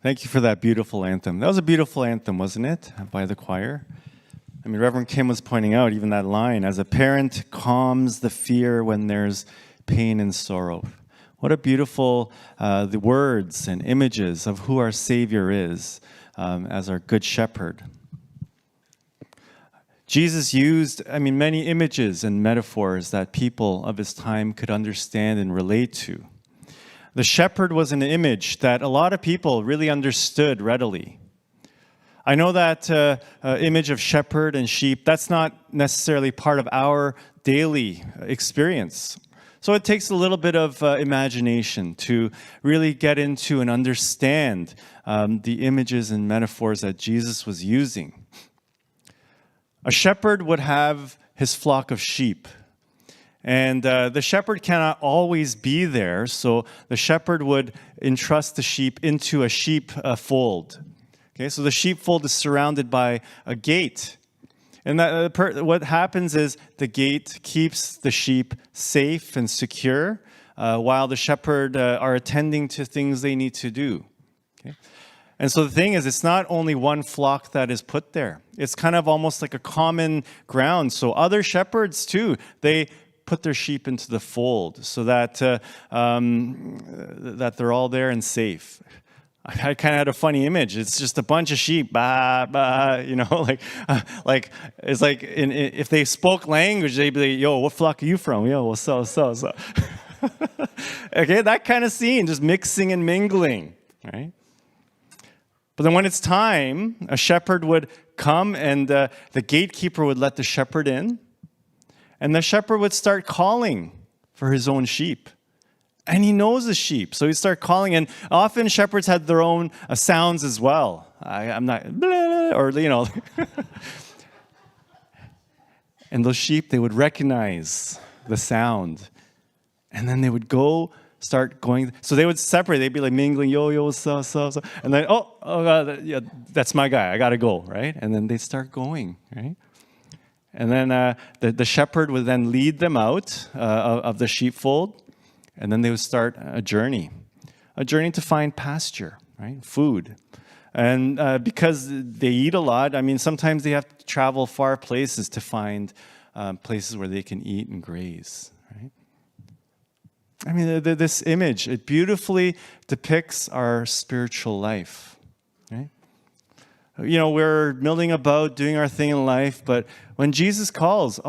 Thank you for that beautiful anthem. That was a beautiful anthem, wasn't it, by the choir? I mean, Reverend Kim was pointing out even that line, as a parent calms the fear when there's pain and sorrow. What a beautiful the words and images of who our Savior is as our good shepherd. Jesus used, many images and metaphors that people of his time could understand and relate to. The shepherd was an image that a lot of people really understood readily. I know that image of shepherd and sheep, that's not necessarily part of our daily experience. So it takes a little bit of imagination to really get into and understand the images and metaphors that Jesus was using. A shepherd would have his flock of sheep. And the shepherd cannot always be there, so the shepherd would entrust the sheep into a sheep fold. Okay, so the sheepfold is surrounded by a gate. And what happens is the gate keeps the sheep safe and secure while the shepherd are attending to things they need to do. Okay? And so the thing is, it's not only one flock that is put there. It's kind of almost like a common ground. So other shepherds too, they put their sheep into the fold so that that they're all there and safe. I kind of had a funny image. It's just a bunch of sheep, bah, bah, like it's like if they spoke language, they'd be like, "Yo, what flock are you from? Yo, what's up, what's up, what's up?" Okay, that kind of scene, just mixing and mingling, right? But then when it's time, a shepherd would come and the gatekeeper would let the shepherd in. And the shepherd would start calling for his own sheep. And he knows the sheep, so he'd start calling. And often shepherds had their own sounds as well. I'm not, blah, or, And those sheep, they would recognize the sound. And then they would start going. So they would separate. They'd be like mingling, yo, so. And then, oh God, yeah, that's my guy. I got to go, right? And then they'd start going, right? And then the shepherd would then lead them out of the sheepfold, and then they would start a journey to find pasture, right? Food. And because they eat a lot, sometimes they have to travel far places to find places where they can eat and graze, right? This image, it beautifully depicts our spiritual life, right? We're milling about, doing our thing in life, but when Jesus calls,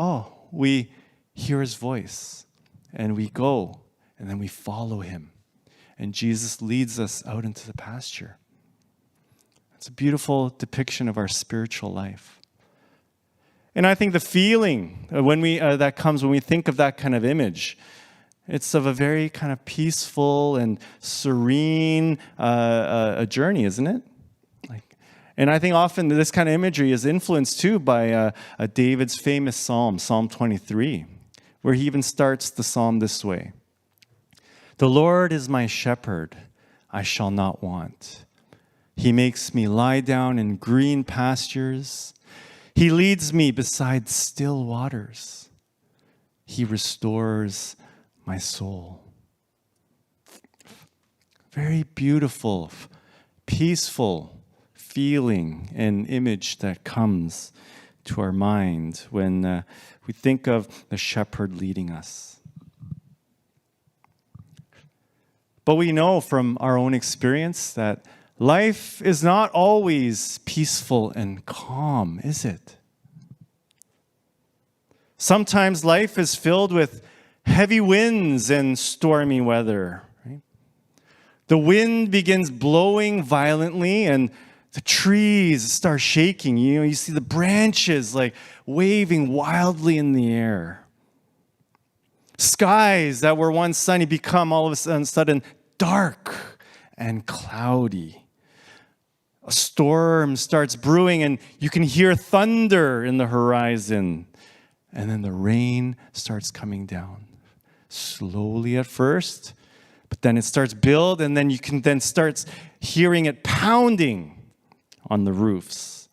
we hear his voice, and we go, and then we follow him. And Jesus leads us out into the pasture. It's a beautiful depiction of our spiritual life. And I think the feeling that comes when we think of that kind of image, it's of a very kind of peaceful and serene a journey, isn't it? And I think often this kind of imagery is influenced too by David's famous psalm, Psalm 23, where he even starts the psalm this way. The Lord is my shepherd, I shall not want. He makes me lie down in green pastures. He leads me beside still waters. He restores my soul. Very beautiful, peaceful feeling and image that comes to our mind when we think of the shepherd leading us. But we know from our own experience that life is not always peaceful and calm, is it? Sometimes life is filled with heavy winds and stormy weather. Right? The wind begins blowing violently and the trees start shaking. You see the branches like waving wildly in the air. Skies that were once sunny become all of a sudden dark and cloudy. A storm starts brewing and you can hear thunder in the horizon. And then the rain starts coming down. Slowly at first, but then it starts build and then you can then start hearing it pounding on the roofs.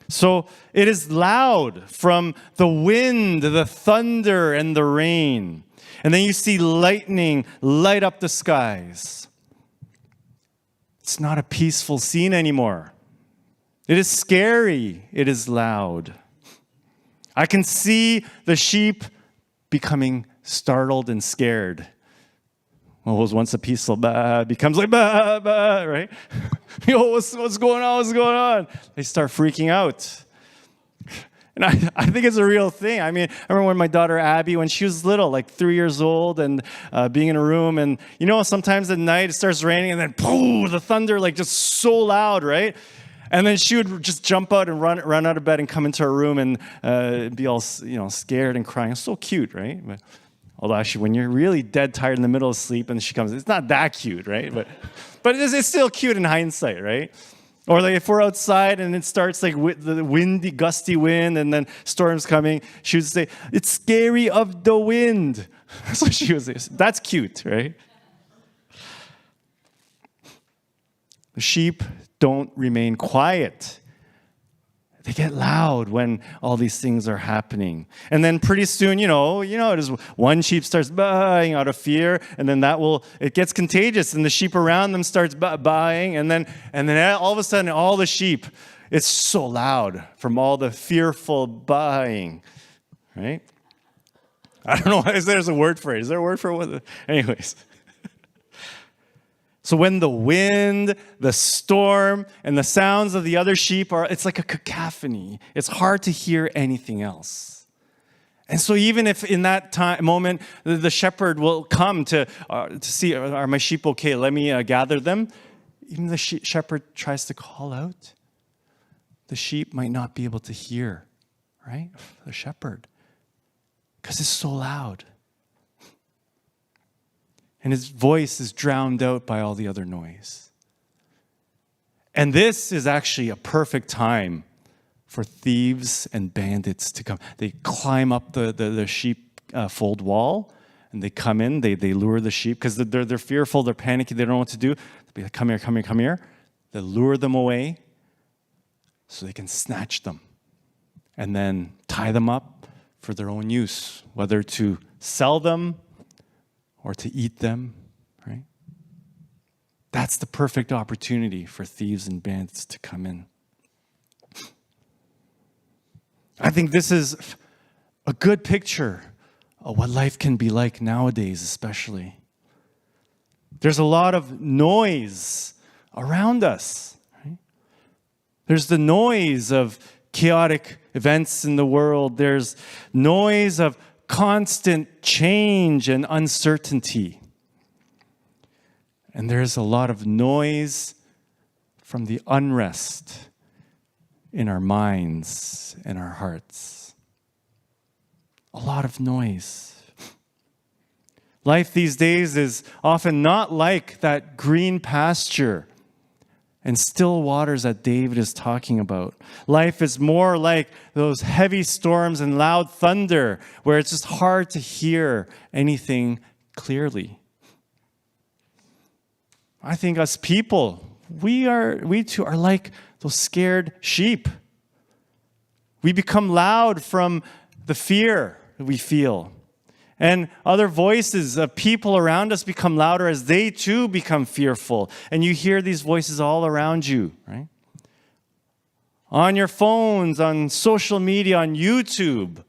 So it is loud from the wind, the thunder, and the rain. And then you see lightning light up the skies. It's not a peaceful scene anymore. It is scary. It is loud. I can see the sheep becoming startled and scared. What was once a peaceful bah becomes like bah, bah, right? Yo, what's going on? What's going on? They start freaking out. And I think it's a real thing. I mean, I remember when my daughter Abby, when she was little, like 3 years old, and being in a room, and sometimes at night it starts raining, and then boom, the thunder, like just so loud, right? And then she would just jump out and run out of bed and come into her room and be all scared and crying. It's so cute, right? Although actually, when you're really dead tired in the middle of sleep and she comes, it's not that cute, right? But it's still cute in hindsight, right? Or like if we're outside and it starts like the windy, gusty wind and then storms coming, she would say, "It's scary of the wind." So she was, that's cute, right? The sheep don't remain quiet. They get loud when all these things are happening. And then pretty soon, it is one sheep starts baaing out of fear, and then it gets contagious, and the sheep around them starts baaing, and then all of a sudden, all the sheep, it's so loud from all the fearful baaing, right? I don't know, there's a word for it. Is there a word for it? Anyways. So when the wind, the storm, and the sounds of the other sheep it's like a cacophony. It's hard to hear anything else. And so even if in that moment, the shepherd will come to see, are my sheep okay? Let me gather them. Even the shepherd tries to call out. The sheep might not be able to hear, right? The shepherd. Because it's so loud. And his voice is drowned out by all the other noise. And this is actually a perfect time for thieves and bandits to come. They climb up the sheep fold wall, and they come in. They lure the sheep because they're fearful, they're panicky, they don't know what to do. They'll be like, "Come here, come here, come here." They lure them away so they can snatch them and then tie them up for their own use, whether to sell them or to eat them, right? That's the perfect opportunity for thieves and bandits to come in. I think this is a good picture of what life can be like nowadays, especially. There's a lot of noise around us, right? There's the noise of chaotic events in the world. There's noise of constant change and uncertainty. And there's a lot of noise from the unrest in our minds and our hearts. A lot of noise. Life these days is often not like that green pasture and still waters that David is talking about. Life is more like those heavy storms and loud thunder where it's just hard to hear anything clearly. I think us people, we too are like those scared sheep. We become loud from the fear that we feel. And other voices of people around us become louder as they too become fearful. And you hear these voices all around you, right? On your phones, on social media, on YouTube.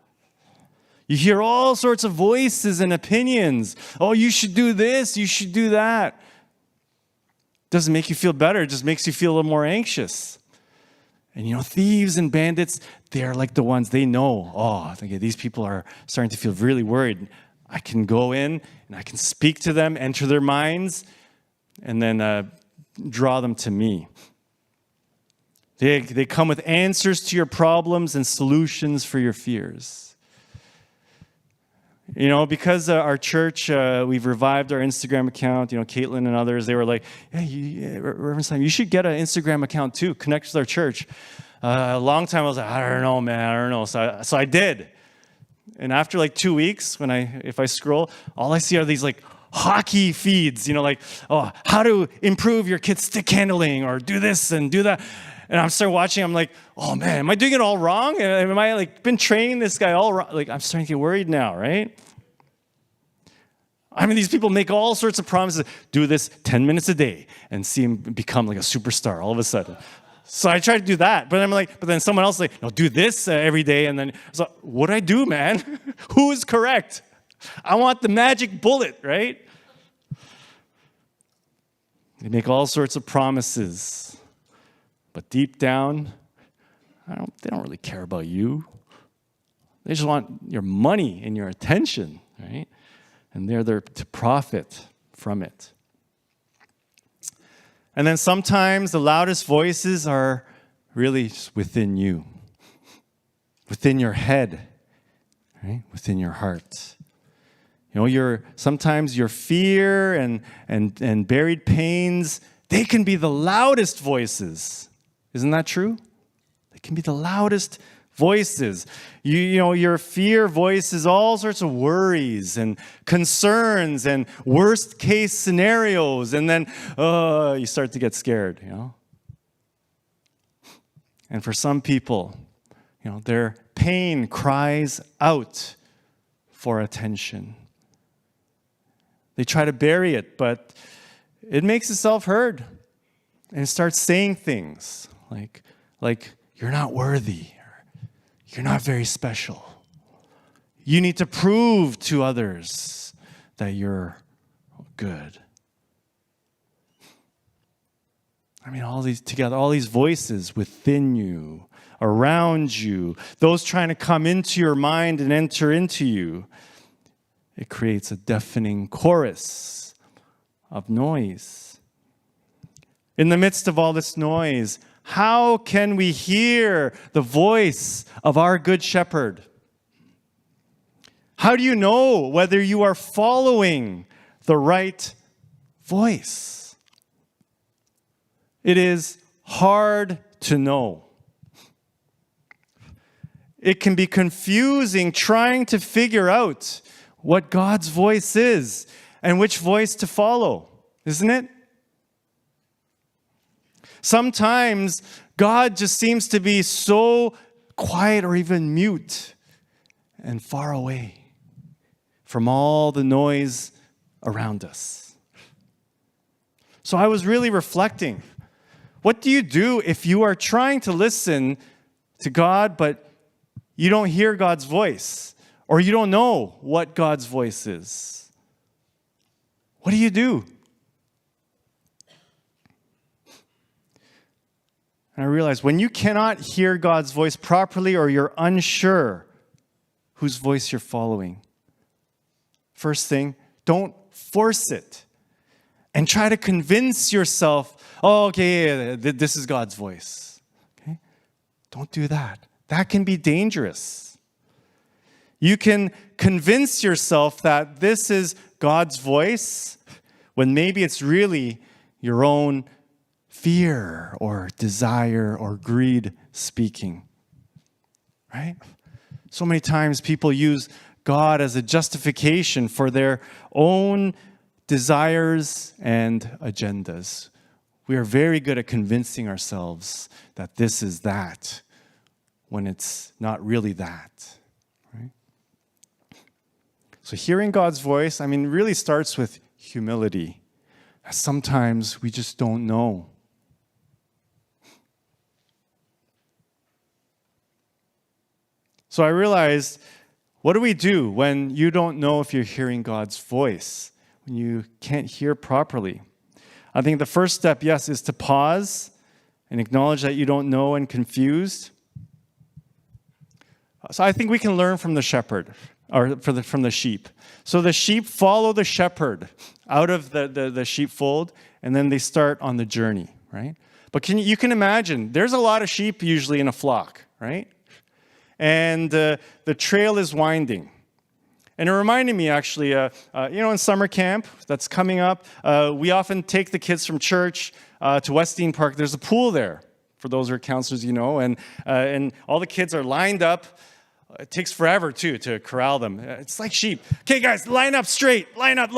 You hear all sorts of voices and opinions. Oh, you should do this, you should do that. Doesn't make you feel better, it just makes you feel a little more anxious. And thieves and bandits, they're like the ones they know. Oh, I think these people are starting to feel really worried. I can go in and I can speak to them, enter their minds, and then draw them to me. They come with answers to your problems and solutions for your fears. Because our church, we've revived our Instagram account, Caitlin and others, they were like, "Hey, Reverend Simon, you should get an Instagram account too, connect with our church." A long time I was like, "I don't know, man, I don't know." So I did. And after like 2 weeks, if I scroll, all I see are these like hockey feeds, how to improve your kid's stick handling or do this and do that. And I'm starting watching, I'm like, "Oh man, am I doing it all wrong? Am I been training this guy all wrong?" I'm starting to get worried now, right? I mean, these people make all sorts of promises. Do this 10 minutes a day and see him become like a superstar all of a sudden. So I try to do that. But but then someone else is like, no, do this every day. And then, so what do I do, man? Who is correct? I want the magic bullet, right? They make all sorts of promises. But deep down, they don't really care about you. They just want your money and your attention, right? And they're there to profit from it. And then sometimes the loudest voices are really within you, within your head, right? Within your heart. Sometimes your fear and buried pains, they can be the loudest voices. Isn't that true? They can be the loudest voices. Your fear voices all sorts of worries and concerns and worst case scenarios, and then you start to get scared, And for some people, their pain cries out for attention. They try to bury it, but it makes itself heard, and it starts saying things like you're not worthy. You're not very special. You need to prove to others that you're good. I mean, all these voices within you, around you, those trying to come into your mind and enter into you, it creates a deafening chorus of noise. In the midst of all this noise, how can we hear the voice of our good shepherd? How do you know whether you are following the right voice? It is hard to know. It can be confusing trying to figure out what God's voice is and which voice to follow, isn't it? Sometimes God just seems to be so quiet or even mute and far away from all the noise around us. So I was really reflecting. What do you do if you are trying to listen to God, but you don't hear God's voice, or you don't know what God's voice is? What do you do? And I realized when you cannot hear God's voice properly, or you're unsure whose voice you're following, first thing, don't force it. And try to convince yourself, this is God's voice. Okay? Don't do that. That can be dangerous. You can convince yourself that this is God's voice when maybe it's really your own fear or desire or greed speaking. Right? So many times people use God as a justification for their own desires and agendas. We are very good at convincing ourselves that this is that when it's not really that. Right? So hearing God's voice, really starts with humility. Sometimes we just don't know. So I realized, what do we do when you don't know if you're hearing God's voice, when you can't hear properly? I think the first step, yes, is to pause and acknowledge that you don't know and confused. So I think we can learn from the shepherd, or from the sheep. So the sheep follow the shepherd out of the sheepfold, and then they start on the journey, right? But you can imagine, there's a lot of sheep usually in a flock, right? And the trail is winding. And it reminded me, actually, in summer camp that's coming up, we often take the kids from church to Westdean Park. There's a pool there, for those who are counselors, and all the kids are lined up. It takes forever, too, to corral them. It's like sheep. Okay, guys, line up straight. Line up.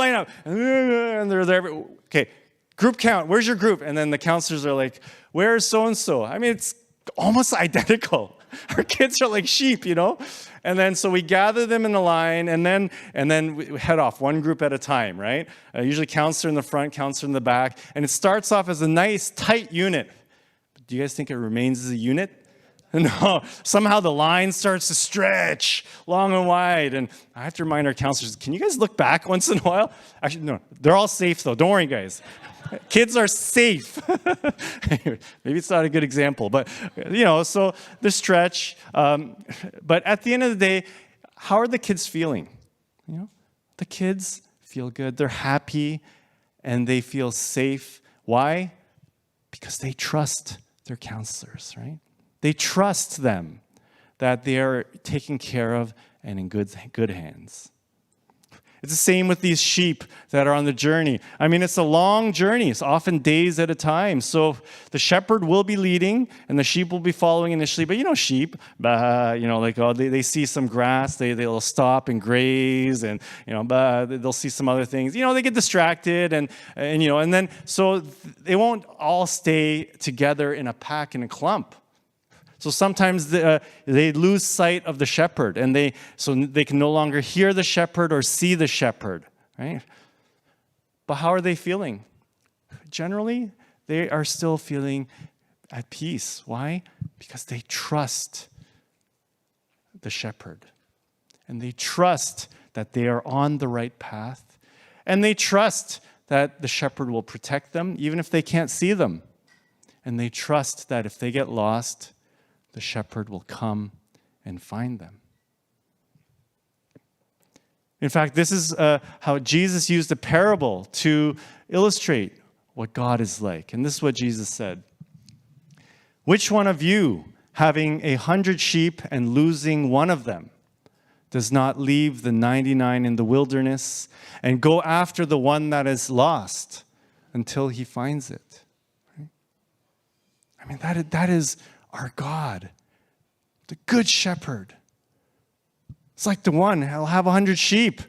And they're there. Okay, group count. Where's your group? And then the counselors are like, where's so-and-so? It's almost identical. Our kids are like sheep, And then so we gather them in a line, and then we head off one group at a time, right? Usually counselor in the front, counselor in the back, and it starts off as a nice tight unit. Do you guys think it remains as a unit? No, somehow the line starts to stretch long and wide. And I have to remind our counselors, can you guys look back once in a while? Actually, no, they're all safe though. Don't worry, guys. Kids are safe. Maybe it's not a good example, but so the stretch. But at the end of the day, how are the kids feeling? The kids feel good. They're happy and they feel safe. Why? Because they trust their counselors, right? They trust them that they are taken care of and in good hands. It's the same with these sheep that are on the journey. I mean, it's a long journey. It's often days at a time. So the shepherd will be leading and the sheep will be following initially. But sheep, they see some grass, they'll stop and graze, and they'll see some other things. They get distracted and then so they won't all stay together in a pack, in a clump. So sometimes they lose sight of the shepherd, and they can no longer hear the shepherd or see the shepherd, right? But how are they feeling? Generally, they are still feeling at peace. Why? Because they trust the shepherd, and they trust that they are on the right path, and they trust that the shepherd will protect them, even if they can't see them, and they trust that if they get lost, the shepherd will come and find them. In fact, this is how Jesus used a parable to illustrate what God is like. And this is what Jesus said. Which one of you, having 100 sheep and losing one of them, does not leave the 99 in the wilderness and go after the one that is lost until he finds it? Right? I mean, that is our God, the good shepherd. It's like the one, he'll have 100 sheep.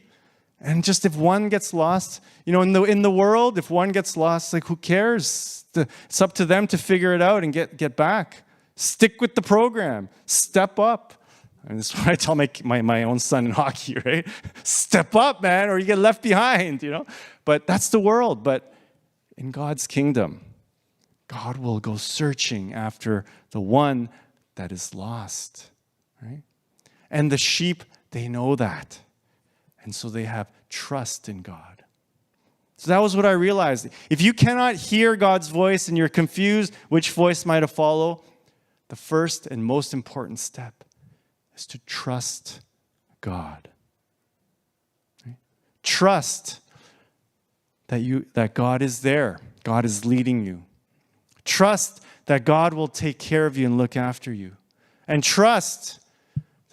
And just if one gets lost, in the world, if one gets lost, like who cares? It's up to them to figure it out and get back. Stick with the program. Step up. And this is what I tell my own son in hockey, right? Step up, man, or you get left behind, But that's the world. But in God's kingdom, God will go searching after the one that is lost, right? And the sheep, they know that. And so they have trust in God. So that was what I realized. If you cannot hear God's voice and you're confused which voice might have follow, the first and most important step is to trust God. Right? Trust that God is there. God is leading you. Trust that God will take care of you and look after you. And trust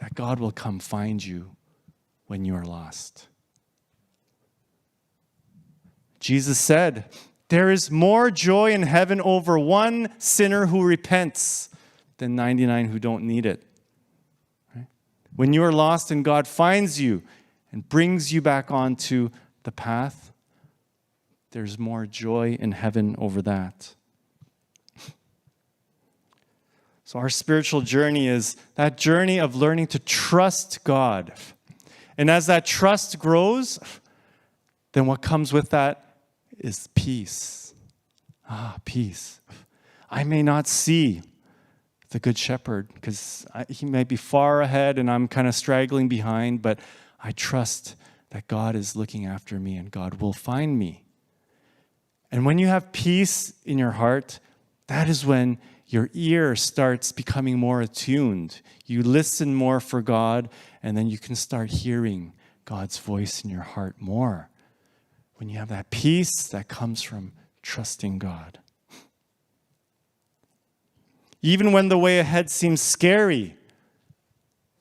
that God will come find you when you are lost. Jesus said, there is more joy in heaven over one sinner who repents than 99 who don't need it. Right? When you are lost and God finds you and brings you back onto the path, there's more joy in heaven over that. So our spiritual journey is that journey of learning to trust God. And as that trust grows, then what comes with that is peace. Peace. I may not see the Good Shepherd because he may be far ahead and I'm kind of straggling behind, but I trust that God is looking after me and God will find me. And when you have peace in your heart, that is when your ear starts becoming more attuned. You listen more for God, and then you can start hearing God's voice in your heart more. When you have that peace that comes from trusting God. Even when the way ahead seems scary,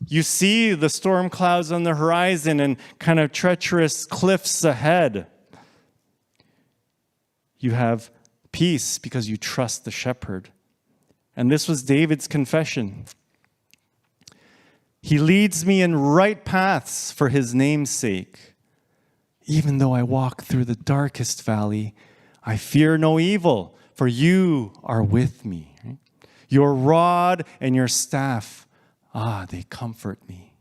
you see the storm clouds on the horizon and kind of treacherous cliffs ahead. You have peace because you trust the shepherd. And this was David's confession. He leads me in right paths for his name's sake. Even though I walk through the darkest valley, I fear no evil, for you are with me. Your rod and your staff, they comfort me.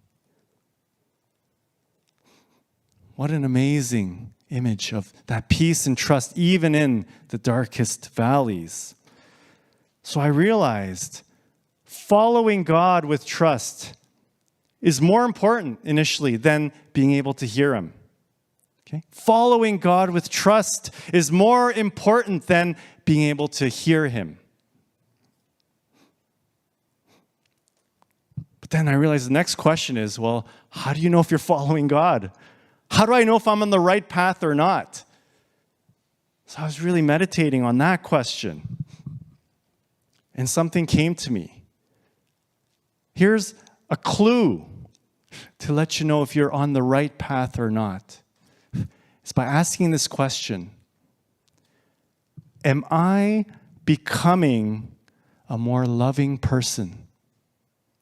What an amazing image of that peace and trust, even in the darkest valleys. So I realized following God with trust is more important initially than being able to hear Him. Okay? Following God with trust is more important than being able to hear Him. But then I realized the next question is, well, how do you know if you're following God? How do I know if I'm on the right path or not? So I was really meditating on that question. And something came to me. Here's a clue to let you know if you're on the right path or not. It's by asking this question. Am I becoming a more loving person?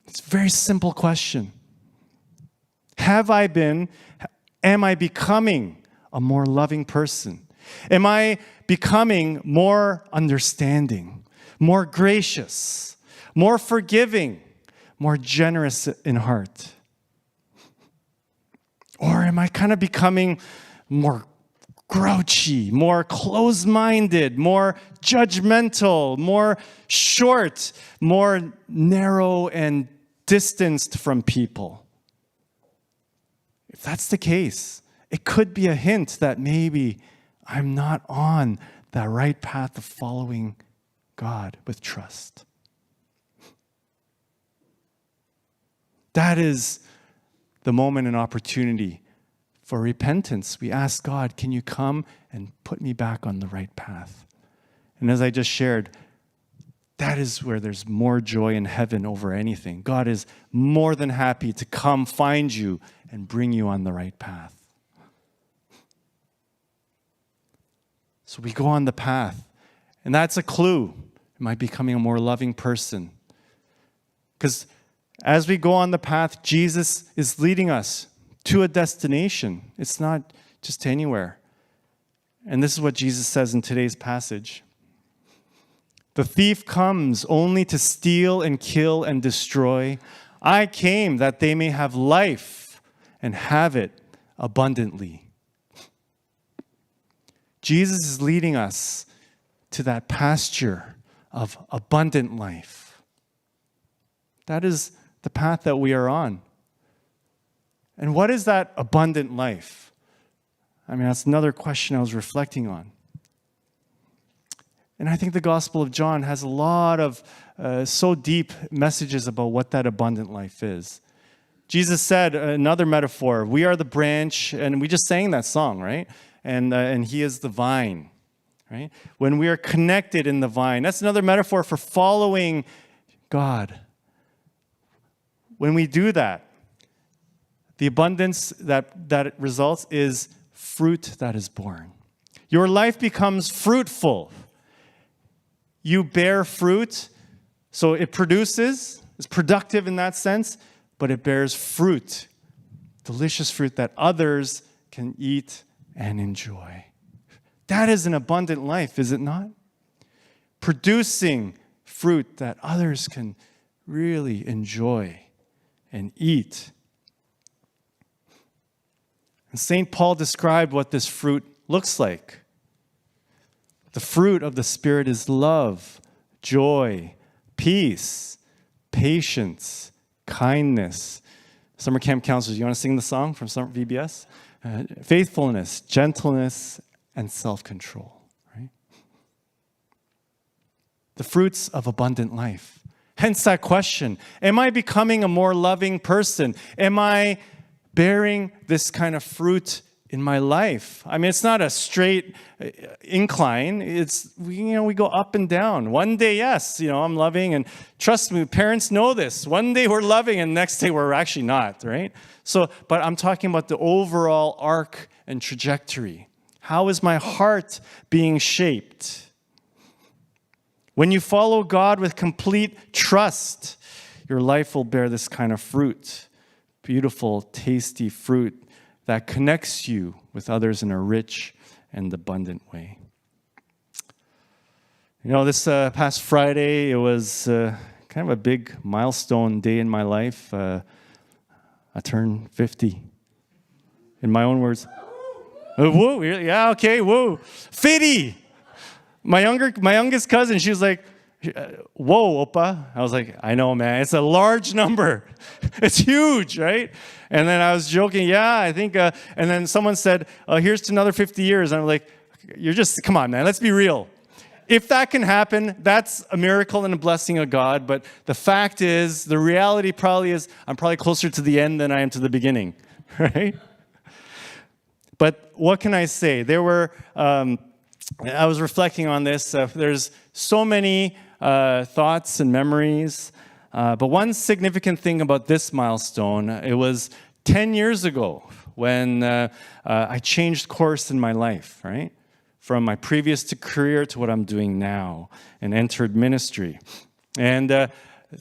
It's a very simple question. Am I becoming a more loving person? Am I becoming more understanding, more gracious, more forgiving, more generous in heart? Or am I kind of becoming more grouchy, more closed-minded, more judgmental, more short, more narrow and distanced from people? If that's the case, it could be a hint that maybe I'm not on that right path of following God with trust. That is the moment and opportunity for repentance. We ask God, can you come and put me back on the right path? And as I just shared, that is where there's more joy in heaven over anything. God is more than happy to come find you and bring you on the right path. So we go on the path, and that's a clue. Am I becoming a more loving person? Because as we go on the path, Jesus is leading us to a destination. It's not just anywhere. And this is what Jesus says in today's passage. The thief comes only to steal and kill and destroy. I came that they may have life and have it abundantly. Jesus is leading us to that pasture of abundant life. That is the path that we are on. And what is that abundant life? I mean, that's another question I was reflecting on. And I think the Gospel of John has a lot of so deep messages about what that abundant life is. Jesus said, another metaphor, we are the branch, and we just sang that song, right? And He is the vine, right? When we are connected in the vine, that's another metaphor for following God. When we do that, the abundance that results is fruit that is born. Your life becomes fruitful. You bear fruit, so it produces, it's productive in that sense, but it bears fruit, delicious fruit that others can eat and enjoy. That is an abundant life, is it not? Producing fruit that others can really enjoy and eat. And St. Paul described what this fruit looks like. The fruit of the Spirit is love, joy, peace, patience, kindness. Summer camp counselors, you want to sing the song from Summer VBS? Faithfulness, gentleness, and self-control. Right? The fruits of abundant life. Hence that question, am I becoming a more loving person? Am I bearing this kind of fruit in my life? I mean, it's not a straight incline. We go up and down. One day, yes, I'm loving, and trust me, parents know this. One day we're loving, and next day we're actually not, right? But I'm talking about the overall arc and trajectory. How is my heart being shaped? When you follow God with complete trust, your life will bear this kind of fruit. Beautiful, tasty fruit that connects you with others in a rich and abundant way. This past Friday, it was kind kind of a big milestone day in my life. I turned 50. In my own words. Woo, yeah, okay, woo. 50. My youngest cousin, she was like, whoa, Opa. I was like, I know, man. It's a large number. It's huge, right? And then I was joking, yeah, I think, and then someone said, here's to another 50 years. And I'm like, come on, man, let's be real. If that can happen, that's a miracle and a blessing of God. But the fact is, the reality probably is, I'm probably closer to the end than I am to the beginning, right? But what can I say? I was reflecting on this. There's so many thoughts and memories. But one significant thing about this milestone, it was 10 years ago when I changed course in my life, right? From my previous career to what I'm doing now and entered ministry. And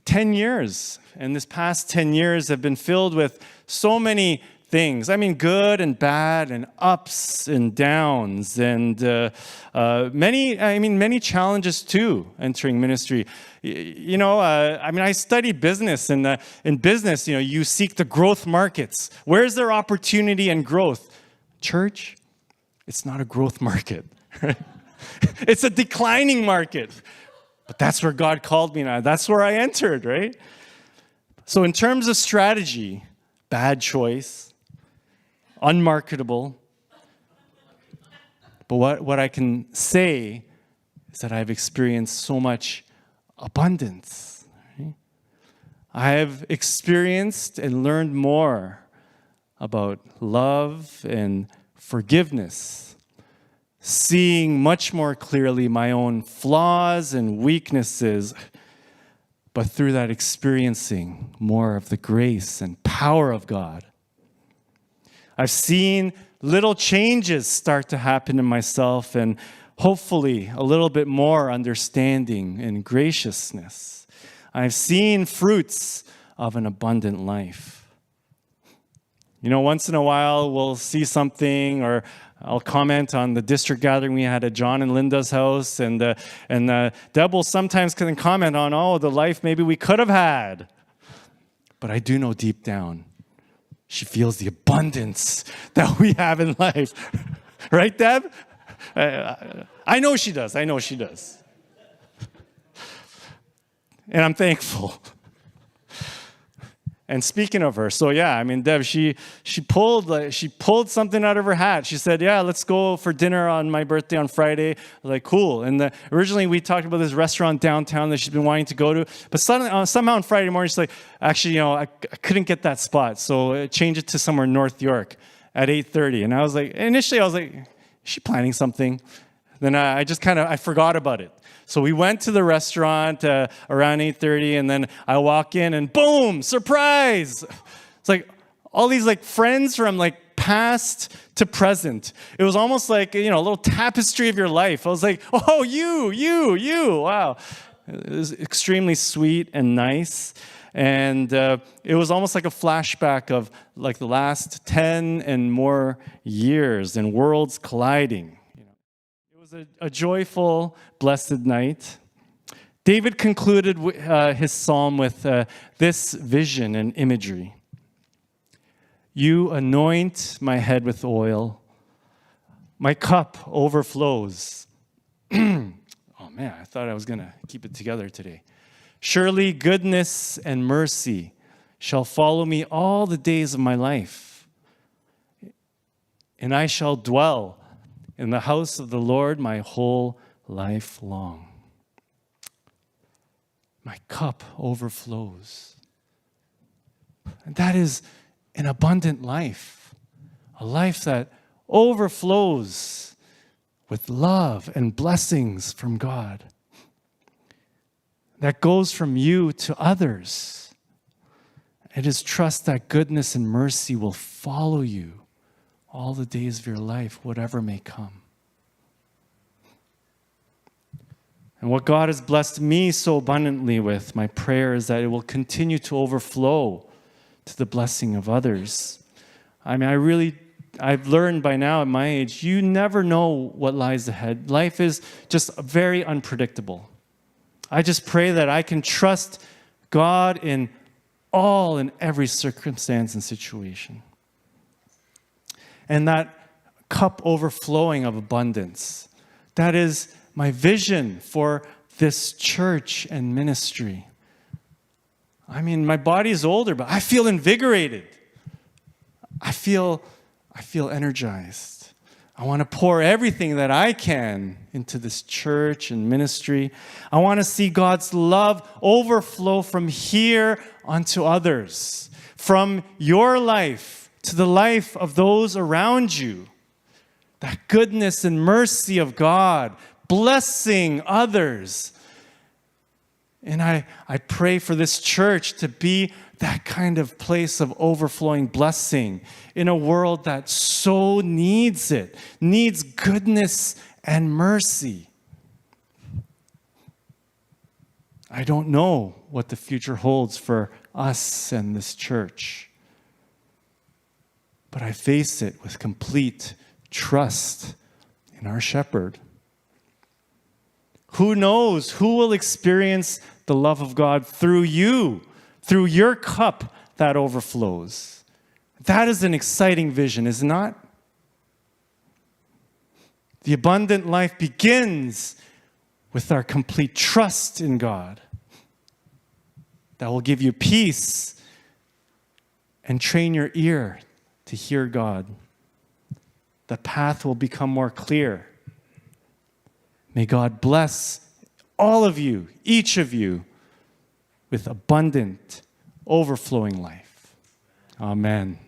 10 years, and this past 10 years have been filled with so many things. I mean, good and bad and ups and downs and many challenges too entering ministry. I studied business, and in business, you seek the growth markets. Where's there opportunity and growth? Church, it's not a growth market, right? It's a declining market. But that's where God called me now. That's where I entered, right? So in terms of strategy, bad choice, unmarketable. But what I can say is that I've experienced so much abundance. Right? I have experienced and learned more about love and forgiveness, seeing much more clearly my own flaws and weaknesses, but through that experiencing more of the grace and power of God. I've seen little changes start to happen in myself, and hopefully a little bit more understanding and graciousness. I've seen fruits of an abundant life. Once in a while we'll see something, or I'll comment on the district gathering we had at John and Linda's house, and Deb will sometimes comment on, the life maybe we could have had. But I do know deep down, she feels the abundance that we have in life. Right, Deb? I know she does. And I'm thankful. And speaking of her, Deb, she pulled something out of her hat. She said, yeah, let's go for dinner on my birthday on Friday. I was like, cool. And originally we talked about this restaurant downtown that she's been wanting to go to. But suddenly, somehow on Friday morning, she's like, actually, I couldn't get that spot. So change it to somewhere in North York at 8:30. And I was like, initially I was like, is she planning something? Then I just I forgot about it. So we went to the restaurant around 8:30, and then I walk in, and boom, surprise! It's like all these friends from past to present. It was almost like a little tapestry of your life. I was like, oh, you, wow! It was extremely sweet and nice, and it was almost like a flashback of the last 10 and more years and worlds colliding. A joyful, blessed night. David concluded his psalm with this vision and imagery. You anoint my head with oil. My cup overflows. Oh man, I thought I was going to keep it together today. Surely goodness and mercy shall follow me all the days of my life, and I shall dwell in the house of the Lord my whole life long. My cup overflows. And that is an abundant life, a life that overflows with love and blessings from God, that goes from you to others. It is trust that goodness and mercy will follow you all the days of your life, whatever may come. And what God has blessed me so abundantly with, my prayer is that it will continue to overflow to the blessing of others. I've learned by now at my age, you never know what lies ahead. Life is just very unpredictable. I just pray that I can trust God in all and every circumstance and situation. And that cup overflowing of abundance, that is my vision for this church and ministry. I mean, my body is older, but I feel invigorated. I feel energized. I want to pour everything that I can into this church and ministry. I want to see God's love overflow from here onto others, from your life to the life of those around you. That goodness and mercy of God, blessing others. And I pray for this church to be that kind of place of overflowing blessing in a world that so needs it, needs goodness and mercy. I don't know what the future holds for us and this church, but I face it with complete trust in our shepherd. Who knows who will experience the love of God through you, through your cup that overflows. That is an exciting vision, is it not? The abundant life begins with our complete trust in God. That will give you peace and train your ear to hear God. The path will become more clear. May God bless all of you, each of you, with abundant, overflowing life. Amen.